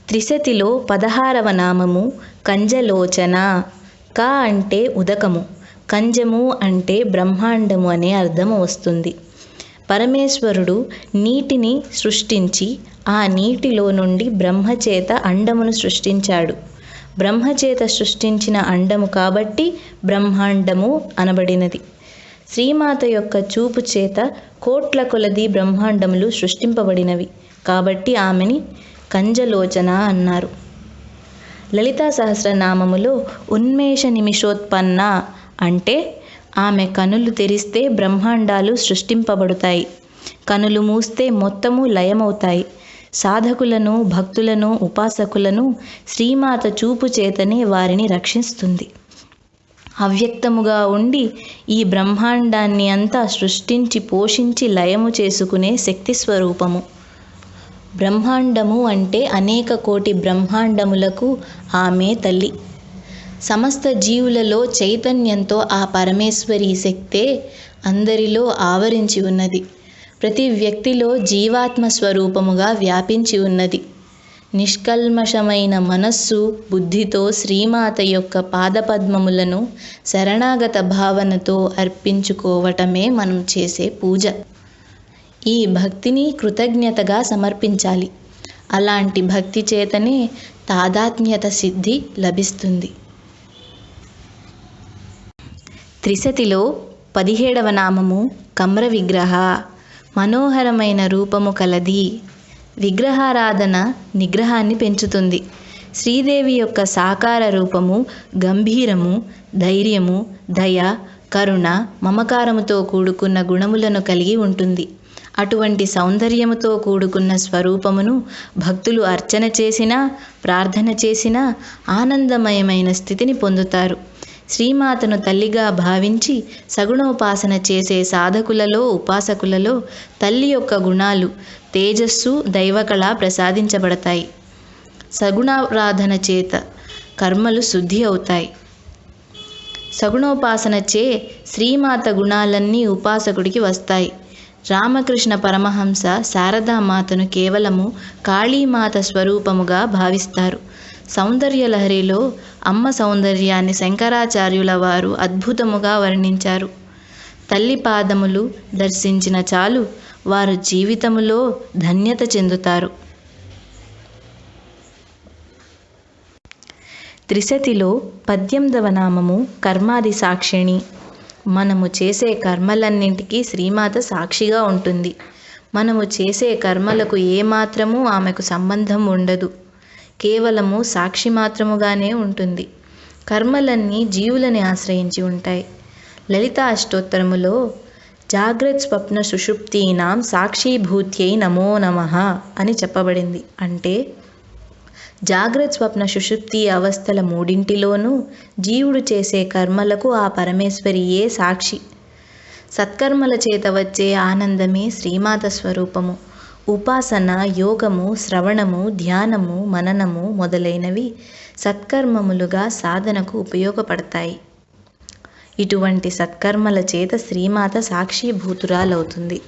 త్రిశతిలో 16వ నామము కంజలోచన. క అంటే ఉదకము, కంజము అంటే బ్రహ్మాండము అనే అర్థము వస్తుంది. పరమేశ్వరుడు నీటిని సృష్టించి ఆ నీటిలో నుండి బ్రహ్మచేత అండమును సృష్టించాడు. బ్రహ్మచేత సృష్టించిన అండము కాబట్టి బ్రహ్మాండము అనబడినది. శ్రీమాత యొక్క చూపు చేత కోట్ల కొలది బ్రహ్మాండములు సృష్టింపబడినవి కాబట్టి ఆమెని కంజలోచన అన్నారు. లలితా సహస్రనామములో ఉన్మేష నిమిషోత్పన్న అంటే ఆమె కనులు తెరిస్తే బ్రహ్మాండాలు సృష్టింపబడతాయి, కనులు మూస్తే మొత్తము లయమవుతాయి. సాధకులను, భక్తులను, ఉపాసకులను శ్రీమాత చూపు చేతనే వారిని రక్షిస్తుంది. అవ్యక్తముగా ఉండి ఈ బ్రహ్మాండాన్ని అంతా సృష్టించి పోషించి లయము చేసుకునే శక్తి స్వరూపము. బ్రహ్మాండము అంటే అనేక కోటి బ్రహ్మాండములకు ఆమె తల్లి. సమస్త జీవులలో చైతన్యంతో ఆ పరమేశ్వరి శక్తే అందరిలో ఆవరించి ఉన్నది. ప్రతి వ్యక్తిలో జీవాత్మ స్వరూపముగా వ్యాపించి ఉన్నది. నిష్కల్మషమైన మనస్సు, బుద్ధితో శ్రీమాత యొక్క పాదపద్మములను శరణాగత భావనతో అర్పించుకోవటమే మనం చేసే పూజ. ఈ భక్తిని కృతజ్ఞతగా సమర్పించాలి. అలాంటి భక్తి చేతనే తాదాత్మ్యత సిద్ధి లభిస్తుంది. త్రిశతిలో 17వ నామము కమ్ర విగ్రహ. మనోహరమైన రూపము కలది. విగ్రహారాధన నిగ్రహాన్ని పెంచుతుంది. శ్రీదేవి యొక్క సాకార రూపము గంభీరము, ధైర్యము, దయ, కరుణ, మమకారముతో కూడుకున్న గుణములను కలిగి ఉంటుంది. అటువంటి సౌందర్యముతో కూడుకున్న స్వరూపమును భక్తులు అర్చన చేసినా, ప్రార్థన చేసినా ఆనందమయమైన స్థితిని పొందుతారు. శ్రీమాతను తల్లిగా భావించి సగుణోపాసన చేసే సాధకులలో, ఉపాసకులలో తల్లి యొక్క గుణాలు, తేజస్సు, దైవకళ ప్రసాదించబడతాయి. సగుణారాధన చేత కర్మలు శుద్ధి అవుతాయి. సగుణోపాసన చే శ్రీమాత గుణాలన్నీ ఉపాసకుడికి వస్తాయి. రామకృష్ణ పరమహంస శారదామాతను కేవలము కాళీమాత స్వరూపముగా భావిస్తారు. సౌందర్యలహరిలో అమ్మ సౌందర్యాన్ని శంకరాచార్యుల వారు అద్భుతముగా వర్ణించారు. తల్లి పాదములు దర్శించిన చాలు వారు జీవితములో ధన్యత చెందుతారు. త్రిశతిలో 18వ నామము కర్మాది సాక్షిణి. మనము చేసే కర్మలన్నింటికీ శ్రీమాత సాక్షిగా ఉంటుంది. మనము చేసే కర్మలకు ఏమాత్రము ఆమెకు సంబంధం ఉండదు. కేవలము సాక్షి మాత్రముగానే ఉంటుంది. కర్మలన్నీ జీవులని ఆశ్రయించి ఉంటాయి. లలితా అష్టోత్తరములో జాగ్రత్ స్వప్న సుషుప్తీనాం సాక్షీభూత్యై నమో నమః అని చెప్పబడింది. అంటే జాగ్రత్త, స్వప్న, సుషుప్తి అవస్థల మూడింటిలోనూ జీవుడు చేసే కర్మలకు ఆ పరమేశ్వరియే సాక్షి. సత్కర్మల చేత వచ్చే ఆనందమే శ్రీమాత స్వరూపము. ఉపాసన, యోగము, శ్రవణము, ధ్యానము, మననము మొదలైనవి సత్కర్మములుగా సాధనకు ఉపయోగపడతాయి. ఇటువంటి సత్కర్మల చేత శ్రీమాత సాక్షిభూతురాలవుతుంది.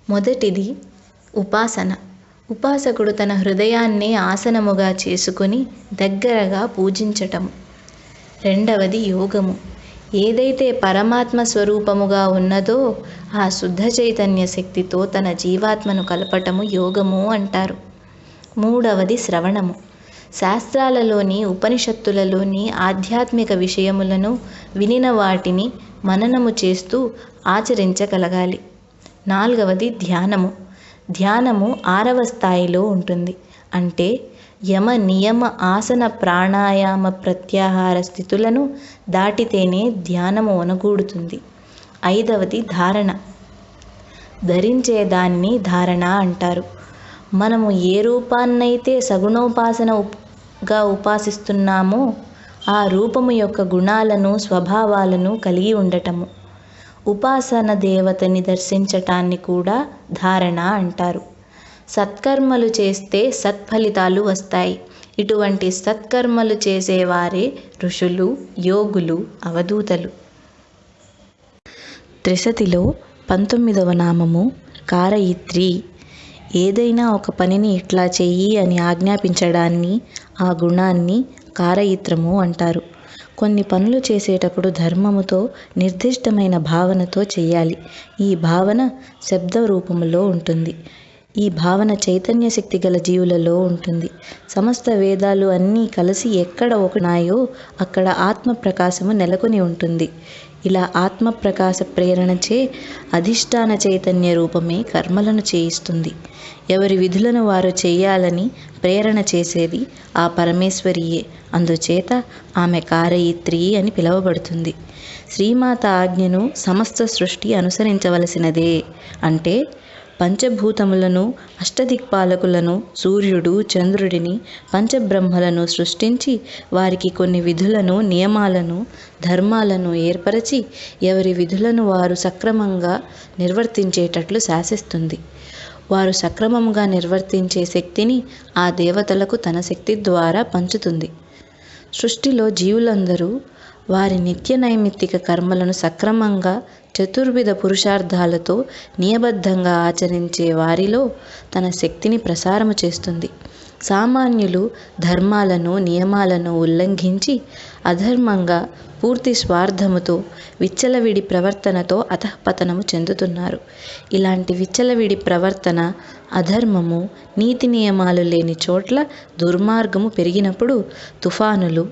మొదటిది ఉపాసన. ఉపాసకుడు తన హృదయాన్నే ఆసనముగా చేసుకుని దగ్గరగా పూజించటము. రెండవది యోగము. ఏదైతే పరమాత్మ స్వరూపముగా ఉన్నదో ఆ శుద్ధ చైతన్య శక్తితో తన జీవాత్మను కలపటము యోగము అంటారు. మూడవది శ్రవణము. శాస్త్రాలలోని, ఉపనిషత్తులలోని ఆధ్యాత్మిక విషయములను వినిన వాటిని మననము చేస్తూ ఆచరించగలగాలి. నాలుగవది ధ్యానము. ధ్యానము 6వ స్థాయిలో ఉంటుంది. అంటే యమ, నియమ, ఆసన, ప్రాణాయామ, ప్రత్యాహార స్థితులను దాటితేనే ధ్యానము ఒనగూడుతుంది. 5వది ధారణ. ధరించేదాన్ని ధారణ అంటారు. మనము ఏ రూపాన్నైతే సగుణోపాసనగా ఉపాసిస్తున్నామో ఆ రూపము యొక్క గుణాలను, స్వభావాలను కలిగి ఉండటము. ఉపాసన దేవతని దర్శించటాన్ని కూడా ధారణ అంటారు. సత్కర్మలు చేస్తే సత్ఫలితాలు వస్తాయి. ఇటువంటి సత్కర్మలు చేసేవారే ఋషులు, యోగులు, అవధూతలు. త్రిశతిలో 19వ నామము కారయిత్రి. ఏదైనా ఒక పనిని ఇట్లా చెయ్యి అని ఆజ్ఞాపించడాన్ని, ఆ గుణాన్ని కారయిత్రము అంటారు. కొన్ని పనులు చేసేటప్పుడు ధర్మముతో, నిర్దిష్టమైన భావనతో చెయ్యాలి. ఈ భావన శబ్ద రూపములో ఉంటుంది. ఈ భావన చైతన్య శక్తి గల జీవులలో ఉంటుంది. సమస్త వేదాలు అన్నీ కలిసి ఎక్కడ ఒకనాయో అక్కడ ఆత్మ ప్రకాశము నెలకొని ఉంటుంది. ఇలా ఆత్మ ప్రకాశ ప్రేరణచే అధిష్టాన చైతన్య రూపమే కర్మలను చేయిస్తుంది. ఎవరి విధులను వారు చెయ్యాలని ప్రేరణ చేసేది ఆ పరమేశ్వరియే. అందుచేత ఆమె కారయిత్రి అని పిలువబడుతుంది. శ్రీమాత ఆజ్ఞను సమస్త సృష్టి అనుసరించవలసినదే. అంటే పంచభూతములను, అష్టదిక్పాలకులను, సూర్యుడు, చంద్రుడిని, పంచబ్రహ్మలను సృష్టించి వారికి కొన్ని విధులను, నియమాలను, ధర్మాలను ఏర్పరచి ఎవరి విధులను వారు సక్రమంగా నిర్వర్తించేటట్లు శాసిస్తుంది. వారు సక్రమంగా నిర్వర్తించే శక్తిని ఆ దేవతలకు తన శక్తి ద్వారా పంచుతుంది. సృష్టిలో జీవులందరూ వారి నిత్య నైమిత్తిక కర్మలను సక్రమంగా చతుర్విధ పురుషార్థాలతో నియబద్ధంగా ఆచరించే వారిలో తన శక్తిని ప్రసారము చేస్తుంది. సామాన్యులు ధర్మాలను, నియమాలను ఉల్లంఘించి అధర్మంగా, పూర్తి స్వార్థముతో, విచ్చలవిడి ప్రవర్తనతో అధఃపతనము చెందుతున్నారు. ఇలాంటి విచ్చలవిడి ప్రవర్తన, అధర్మము, నీతి నియమాలు లేని చోట్ల దుర్మార్గము పెరిగినప్పుడు తుఫానులు,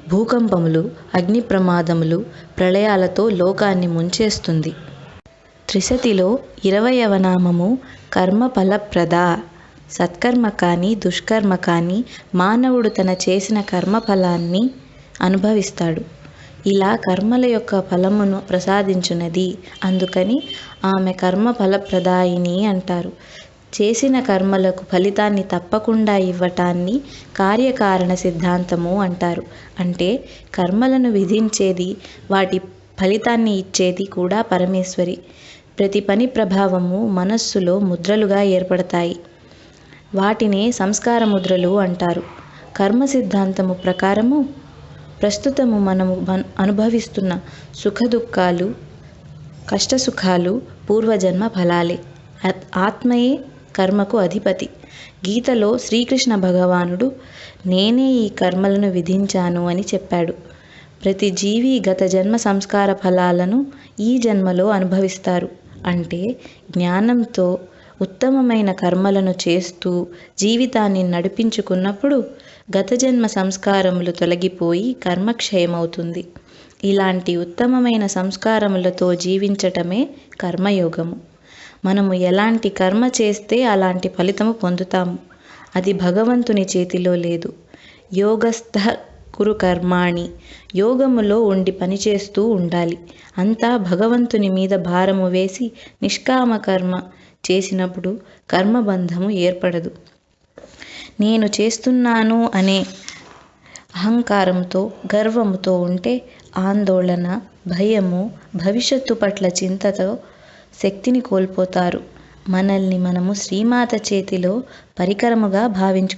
భూకంపములు, అగ్ని ప్రమాదములు, ప్రళయాలతో లోకాన్ని ముంచేస్తుంది. త్రిశతిలో 20వ నామము కర్మఫలప్రద. సత్కర్మ కానీ, దుష్కర్మ కానీ మానవుడు తన చేసిన కర్మఫలాన్ని అనుభవిస్తాడు. ఇలా కర్మల యొక్క ఫలమును ప్రసాదించున్నది. అందుకని ఆమె కర్మఫలప్రదాయిని అంటారు. చేసిన కర్మలకు ఫలితాన్ని తప్పకుండా ఇవ్వటాన్ని కార్యకారణ సిద్ధాంతము అంటారు. అంటే కర్మలను విధించేది, వాటి ఫలితాన్ని ఇచ్చేది కూడా పరమేశ్వరి. ప్రతి పని ప్రభావము మనస్సులో ముద్రలుగా ఏర్పడతాయి. వాటినే సంస్కార ముద్రలు అంటారు. కర్మ సిద్ధాంతము ప్రకారము ప్రస్తుతము మనము అనుభవిస్తున్న సుఖదుఖాలు, కష్టసుఖాలు పూర్వజన్మ ఫలాలే. ఆత్మయే కర్మకు అధిపతి. గీతలో శ్రీకృష్ణ భగవానుడు నేనే ఈ కర్మలను విధించాను అని చెప్పాడు. ప్రతి జీవి గత జన్మ సంస్కార ఫలాలను ఈ జన్మలో అనుభవిస్తారు. అంటే జ్ఞానంతో ఉత్తమమైన కర్మలను చేస్తూ జీవితాన్ని నడిపించుకున్నప్పుడు గత జన్మ సంస్కారములు తొలగిపోయి కర్మక్షయమవుతుంది. ఇలాంటి ఉత్తమమైన సంస్కారములతో జీవించటమే కర్మయోగము. మనము ఎలాంటి కర్మ చేస్తే అలాంటి ఫలితము పొందుతాము. అది భగవంతుని చేతిలో లేదు. యోగస్థ కురు కర్మాణి. యోగములో ఉండి పనిచేస్తూ ఉండాలి. అంతా భగవంతుని మీద భారము వేసి నిష్కామ కర్మ చేసినప్పుడు కర్మబంధము ఏర్పడదు. నేను చేస్తున్నాను అనే అహంకారంతో, గర్వముతో ఉంటే ఆందోళన, భయము, భవిష్యత్తు పట్ల చింతతో శక్తిని కోల్పోతారు. మనల్ని మనము శ్రీమాత చేతిలో పరికరముగా భావించుకో